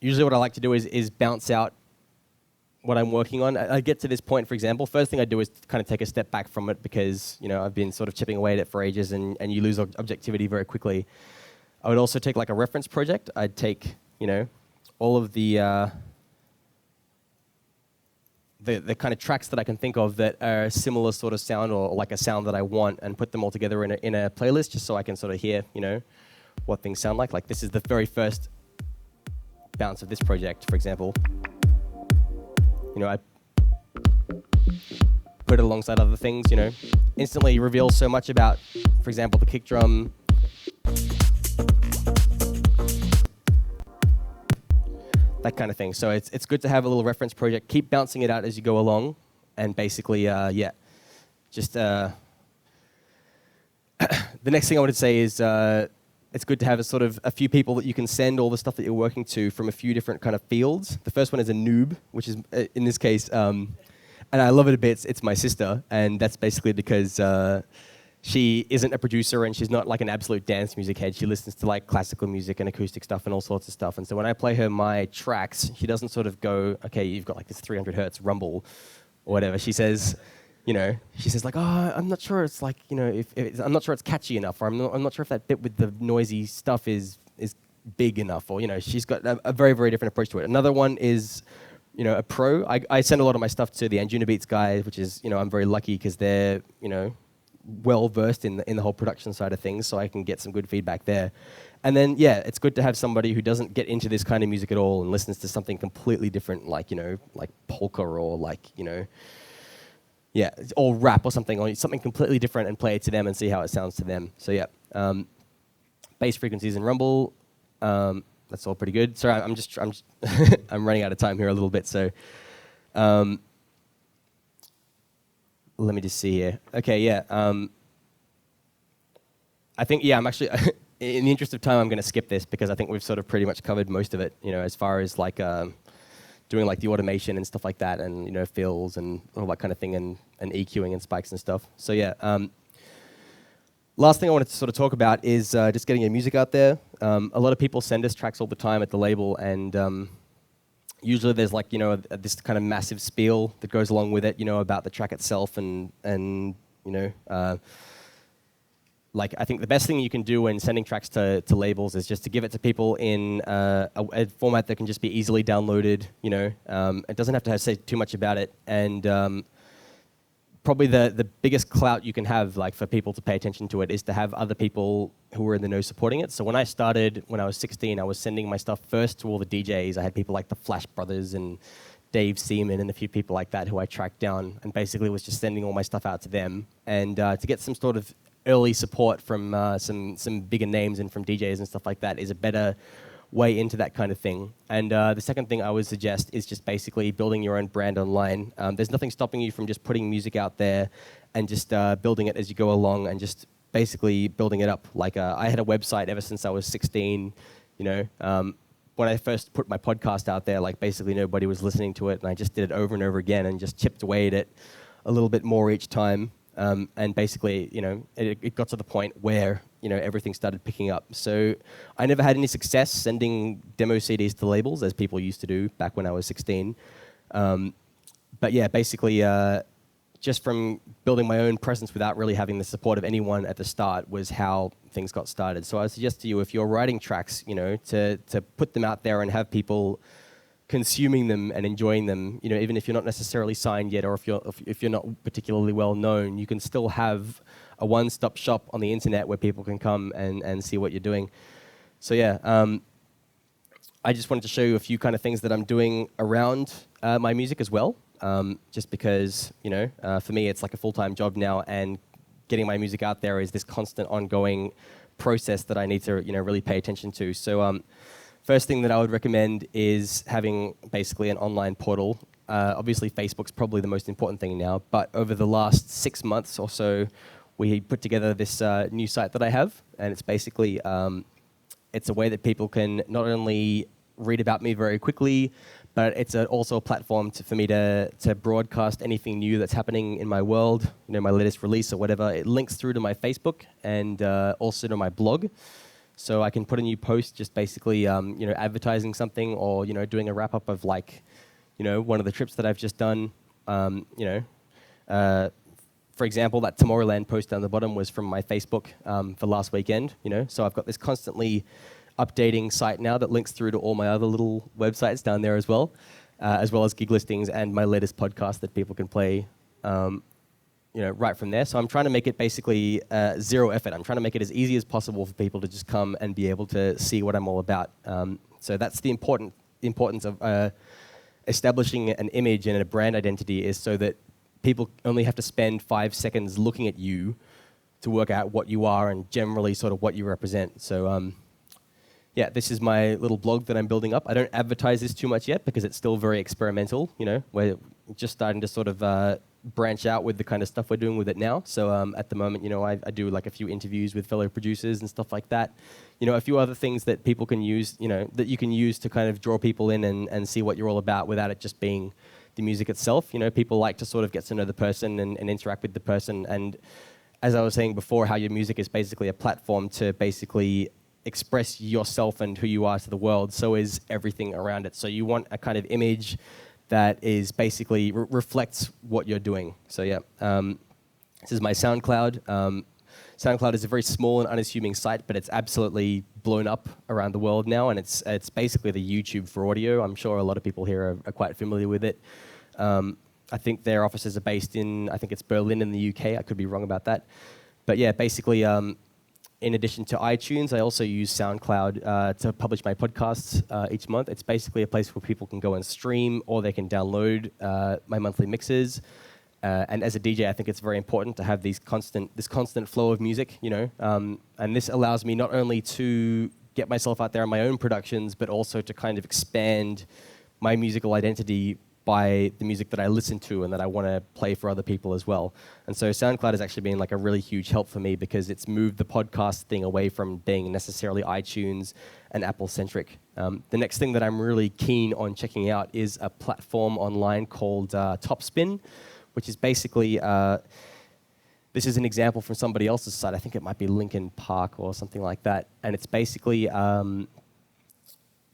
usually what I like to do is bounce out what I'm working on. I get to this point, for example, first thing I do is kind of take a step back from it because, I've been sort of chipping away at it for ages and you lose objectivity very quickly. I would also take like a reference project. I'd take, all of the kind of tracks that I can think of that are similar sort of sound or like a sound that I want and put them all together in a playlist just so I can sort of hear, what things sound like. Like this is the very first bounce of this project, for example. I put it alongside other things, instantly reveals so much about, for example, the kick drum. That kind of thing. So it's good to have a little reference project. Keep bouncing it out as you go along, and basically, just the next thing I wanted to say is it's good to have a few people that you can send all the stuff that you're working to from a few different kind of fields. The first one is a noob, which is in this case, and I love it a bit. It's my sister, and that's basically because she isn't a producer and she's not like an absolute dance music head. She listens to like classical music and acoustic stuff and all sorts of stuff. And so when I play her my tracks, she doesn't sort of go, okay, you've got like this 300 hertz rumble or whatever. She says, like, oh, I'm not sure it's like, if I'm not sure it's catchy enough, or I'm not sure if that bit with the noisy stuff is big enough, or, she's got a very, very different approach to it. Another one is, a pro. I send a lot of my stuff to the Anjuna Beats guys, which is, I'm very lucky because they're, well versed in the whole production side of things, so I can get some good feedback there. And then, it's good to have somebody who doesn't get into this kind of music at all and listens to something completely different, like, like polka or like, or rap or something completely different, and play it to them and see how it sounds to them. So bass frequencies and rumble, that's all pretty good. Sorry, I'm I'm running out of time here a little bit, so let me just see here. Okay, I think, I'm actually, in the interest of time, I'm going to skip this because I think we've sort of pretty much covered most of it, as far as like doing like the automation and stuff like that, and, fills and all that kind of thing, and EQing and spikes and stuff. So last thing I wanted to sort of talk about is just getting your music out there. A lot of people send us tracks all the time at the label, and usually there's like, this kind of massive spiel that goes along with it, about the track itself, and like I think the best thing you can do when sending tracks to labels is just to give it to people in a format that can just be easily downloaded. It doesn't have to say too much about it, and probably the biggest clout you can have, like, for people to pay attention to it, is to have other people who were in the know supporting it. So when I started, when I was 16, I was sending my stuff first to all the DJs. I had people like the Flash Brothers and Dave Seaman and a few people like that who I tracked down, and basically was just sending all my stuff out to them. And to get some sort of early support from some bigger names and from DJs and stuff like that is a better way into that kind of thing. And the second thing I would suggest is just basically building your own brand online. There's nothing stopping you from just putting music out there and just building it as you go along, and just basically building it up. Like I had a website ever since I was 16. When I first put my podcast out there, like basically nobody was listening to it, and I just did it over and over again and just chipped away at it a little bit more each time. And basically, it got to the point where, everything started picking up. So I never had any success sending demo CDs to labels, as people used to do back when I was 16. But yeah, basically, just from building my own presence without really having the support of anyone at the start was how things got started. So I suggest to you, if you're writing tracks, to put them out there and have people consuming them and enjoying them, even if you're not necessarily signed yet, or if you're not particularly well known, you can still have a one-stop shop on the internet where people can come and see what you're doing. So I just wanted to show you a few kind of things that I'm doing around my music as well, just because, for me it's like a full-time job now, and getting my music out there is this constant ongoing process that I need to really pay attention to. So first thing that I would recommend is having basically an online portal. Obviously, Facebook's probably the most important thing now, but over the last 6 months or so, we put together this new site that I have, and it's basically it's a way that people can not only read about me very quickly, but it's also a platform for me to broadcast anything new that's happening in my world, my latest release or whatever. It links through to my Facebook and also to my blog. So I can put a new post just basically, advertising something or, doing a wrap up of like, one of the trips that I've just done. For example, that Tomorrowland post down the bottom was from my Facebook for last weekend. So I've got this constantly updating site now that links through to all my other little websites down there as well as gig listings and my latest podcast that people can play, right from there. So I'm trying to make it basically zero effort. I'm trying to make it as easy as possible for people to just come and be able to see what I'm all about. So that's the importance of establishing an image and a brand identity, is so that people only have to spend 5 seconds looking at you to work out what you are and generally sort of what you represent. So this is my little blog that I'm building up. I don't advertise this too much yet because it's still very experimental. We're just starting to sort of branch out with the kind of stuff we're doing with it now. So at the moment, I do like a few interviews with fellow producers and stuff like that. A few other things that people can use, that you can use to kind of draw people in and see what you're all about without it just being the music itself. People like to sort of get to know the person and interact with the person. And as I was saying before, how your music is basically a platform to basically express yourself and who you are to the world, so is everything around it. So you want a kind of image that is basically reflects what you're doing. So this is my SoundCloud. SoundCloud is a very small and unassuming site, but it's absolutely blown up around the world now, and it's basically the YouTube for audio. I'm sure a lot of people here are quite familiar with it. I think their offices are based in, I think it's Berlin in the UK. I could be wrong about that. But yeah, basically, in addition to iTunes, I also use SoundCloud to publish my podcasts each month. It's basically a place where people can go and stream, or they can download my monthly mixes. And as a DJ, I think it's very important to have this constant flow of music, and this allows me not only to get myself out there on my own productions, but also to kind of expand my musical identity by the music that I listen to and that I want to play for other people as well. And so SoundCloud has actually been like a really huge help for me because it's moved the podcast thing away from being necessarily iTunes and Apple-centric. The next thing that I'm really keen on checking out is a platform online called Topspin, which is basically, this is an example from somebody else's site. I think it might be Linkin Park or something like that. And it's basically,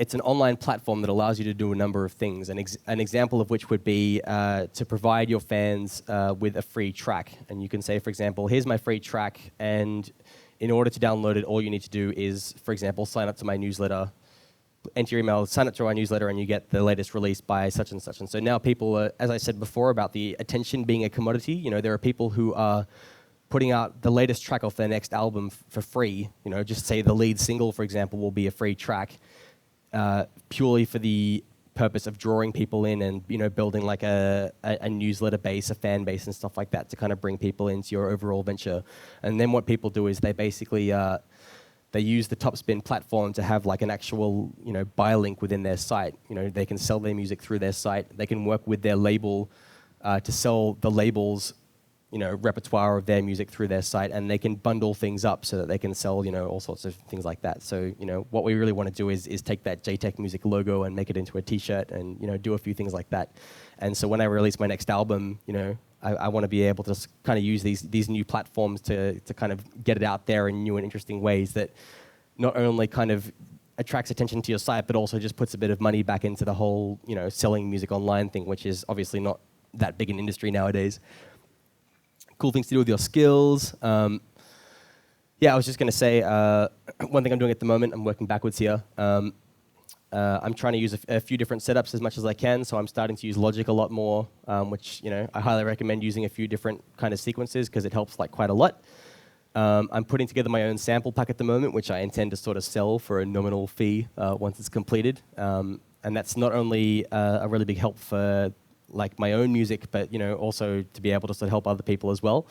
it's an online platform that allows you to do a number of things. An example of which would be to provide your fans with a free track. And you can say, for example, here's my free track, and in order to download it, all you need to do is, for example, sign up to my newsletter, enter your email, sign up to our newsletter, and you get the latest release by such and such. And so now people are, as I said before about the attention being a commodity, there are people who are putting out the latest track off their next album for free. Just say the lead single, for example, will be a free track, purely for the purpose of drawing people in and building like a newsletter base, a fan base and stuff like that to kind of bring people into your overall venture. And then what people do is they basically they use the Topspin platform to have like an actual buy link within their site. They can sell their music through their site. They can work with their label to sell the label's repertoire of their music through their site, and they can bundle things up so that they can sell all sorts of things like that. So what we really want to do is take that Jaytech Music logo and make it into a T-shirt and do a few things like that. And so when I release my next album, I want to be able to kind of use these new platforms to kind of get it out there in new and interesting ways that not only kind of attracts attention to your site, but also just puts a bit of money back into the whole selling music online thing, which is obviously not that big an industry nowadays. Cool things to do with your skills. I was just going to say, one thing I'm doing at the moment, I'm working backwards here. I'm trying to use a few different setups as much as I can, so I'm starting to use Logic a lot more, which I highly recommend using a few different kind of sequences because it helps like quite a lot. I'm putting together my own sample pack at the moment, which I intend to sort of sell for a nominal fee once it's completed. And that's not only a really big help for like my own music, but also to be able to sort of help other people as well.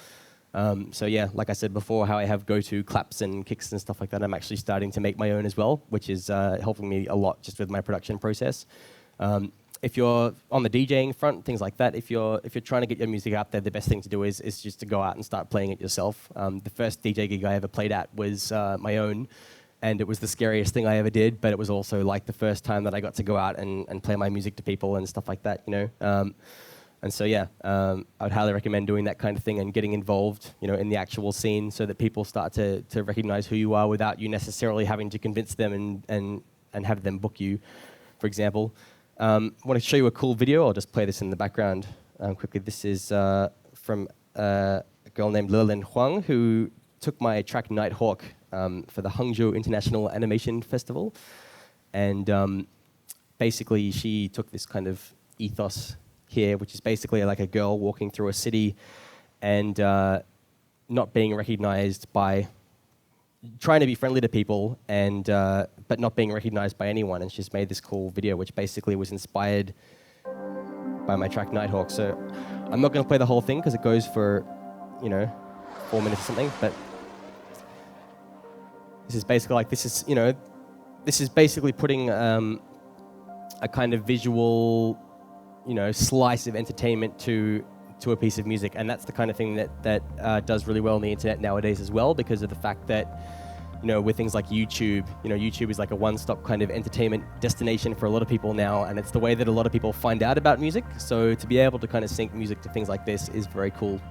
Like I said before, how I have go-to claps and kicks and stuff like that, I'm actually starting to make my own as well, which is helping me a lot just with my production process. If you're on the DJing front, things like that, if you're trying to get your music out there, the best thing to do is just to go out and start playing it yourself. The first DJ gig I ever played at was my own, and it was the scariest thing I ever did, but it was also like the first time that I got to go out and play my music to people and stuff like that, And so yeah, I'd highly recommend doing that kind of thing and getting involved, in the actual scene, so that people start to recognize who you are without you necessarily having to convince them and have them book you, for example. I want to show you a cool video. I'll just play this in the background quickly. This is from a girl named Lilin Huang, who took my track Nighthawk for the Hangzhou International Animation Festival. And basically, she took this kind of ethos here, which is basically like a girl walking through a city and not being recognized by, trying to be friendly to people, and but not being recognized by anyone. And she's made this cool video, which basically was inspired by my track Nighthawk. So I'm not going to play the whole thing because it goes for, 4 minutes or something. But this is basically like, this is basically putting a kind of visual, slice of entertainment to a piece of music. And that's the kind of thing that does really well on the internet nowadays as well, because of the fact that, with things like YouTube, YouTube is like a one-stop kind of entertainment destination for a lot of people now, and it's the way that a lot of people find out about music. So to be able to kind of sync music to things like this is very cool,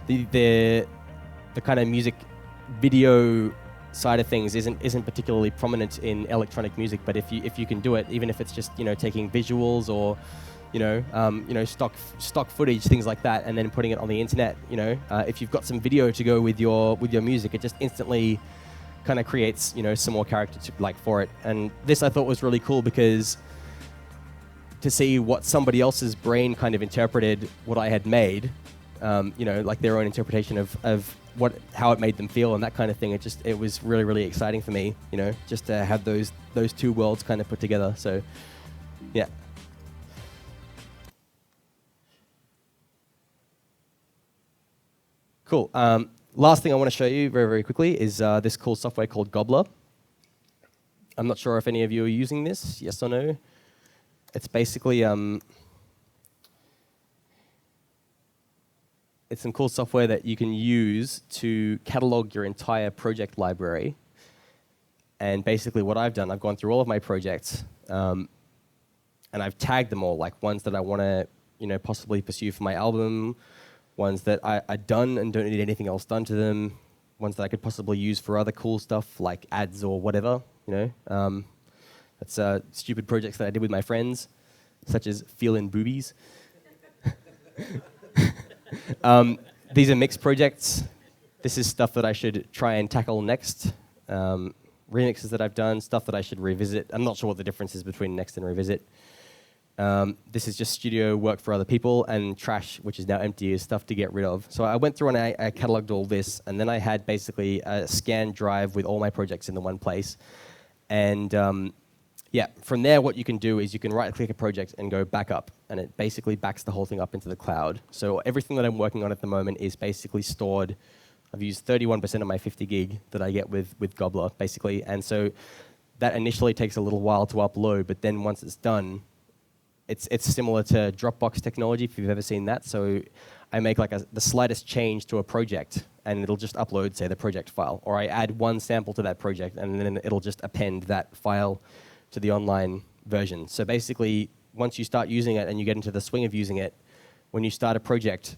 The kind of music video side of things isn't particularly prominent in electronic music, but if you can do it, even if it's just taking visuals or stock footage, things like that, and then putting it on the internet, if you've got some video to go with your music, it just instantly kind of creates some more character for it. And this I thought was really cool, because to see what somebody else's brain kind of interpreted what I had made, like their own interpretation of how it made them feel and that kind of thing. It was really, really exciting for me, just to have those two worlds kind of put together. So, yeah. Cool. Last thing I want to show you very, very quickly is this cool software called Gobbler. I'm not sure if any of you are using this, yes or no. It's basically it's some cool software that you can use to catalog your entire project library. And basically what I've done, I've gone through all of my projects, and I've tagged them all, like ones that I want to possibly pursue for my album, ones that I'd done and don't need anything else done to them, ones that I could possibly use for other cool stuff like ads or whatever. That's stupid projects that I did with my friends, such as Feelin' Boobies. These are mixed projects. This is stuff that I should try and tackle next. Remixes that I've done, stuff that I should revisit. I'm not sure what the difference is between next and revisit. This is just studio work for other people, and trash, which is now empty, is stuff to get rid of. So I went through and I cataloged all this, and then I had basically a scan drive with all my projects in the one place. And yeah, from there what you can do is you can right-click a project and go back up, and it basically backs the whole thing up into the cloud. So everything that I'm working on at the moment is basically stored. I've used 31% of my 50 gig that I get with Gobbler, basically. And so that initially takes a little while to upload, but then once it's done, it's similar to Dropbox technology, if you've ever seen that. So I make like the slightest change to a project, and it'll just upload, say, the project file. Or I add one sample to that project, and then it'll just append that file to the online version. So basically, once you start using it and you get into the swing of using it, when you start a project,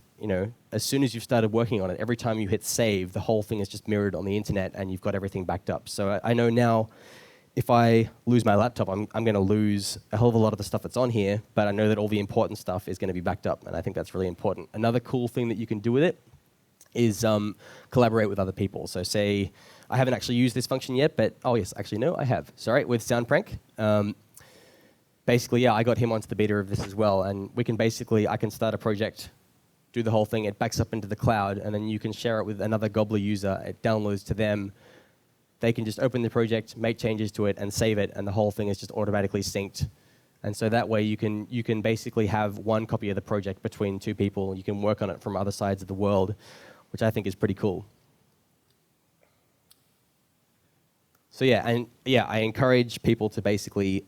as soon as you've started working on it, every time you hit save, the whole thing is just mirrored on the internet, and you've got everything backed up. So I know now, if I lose my laptop, I'm going to lose a hell of a lot of the stuff that's on here, but I know that all the important stuff is going to be backed up, and I think that's really important. Another cool thing that you can do with it is collaborate with other people. So say, I haven't actually used this function yet, but, oh yes, actually no, I have. Sorry, with Soundprank. Basically, yeah, I got him onto the beta of this as well, and we can basically, I can start a project, do the whole thing, it backs up into the cloud, and then you can share it with another Gobbler user, it downloads to them, they can just open the project, make changes to it, and save it, and the whole thing is just automatically synced. And so that way you can basically have one copy of the project between two people. You can work on it from other sides of the world, which I think is pretty cool. So yeah, I encourage people to basically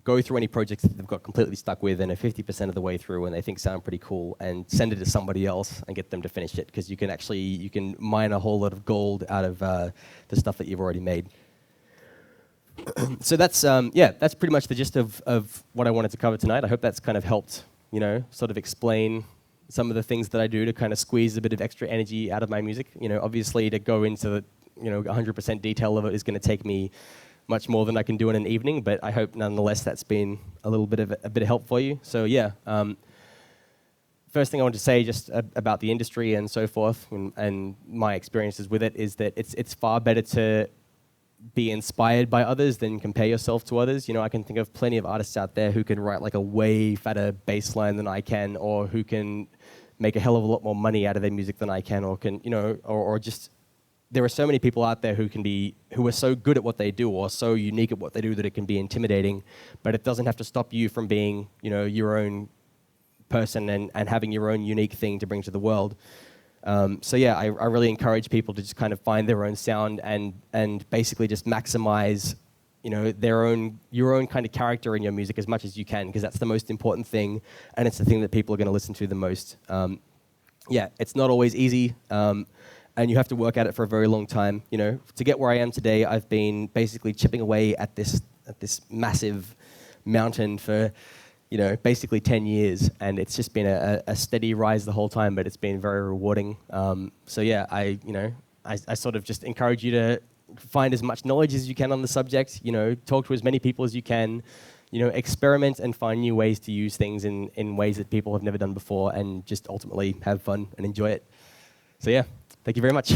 go through any projects that they've got completely stuck with and are 50% of the way through and they think sound pretty cool, and send it to somebody else and get them to finish it, because you can mine a whole lot of gold out of the stuff that you've already made. So that's pretty much the gist of what I wanted to cover tonight. I hope that's kind of helped sort of explain some of the things that I do to kind of squeeze a bit of extra energy out of my music. Obviously to go into the 100% detail of it is going to take me much more than I can do in an evening, but I hope nonetheless that's been a little bit of help for you. So yeah, first thing I want to say just about the industry and so forth, and my experiences with it, is that it's far better to be inspired by others than compare yourself to others. I can think of plenty of artists out there who can write like a way fatter bass line than I can, or who can make a hell of a lot more money out of their music than I can, or can, or just, there are so many people out there who are so good at what they do or so unique at what they do that it can be intimidating, but it doesn't have to stop you from being, your own person and having your own unique thing to bring to the world. So yeah, I really encourage people to just kind of find their own sound and basically just maximize, your own kind of character in your music as much as you can, because that's the most important thing, and it's the thing that people are going to listen to the most. Yeah, it's not always easy, and you have to work at it for a very long time. To get where I am today, I've been basically chipping away at this massive mountain for basically 10 years, and it's just been a steady rise the whole time, but it's been very rewarding. So yeah, I sort of just encourage you to find as much knowledge as you can on the subject, talk to as many people as you can, experiment and find new ways to use things in ways that people have never done before, and just ultimately have fun and enjoy it. So yeah, thank you very much.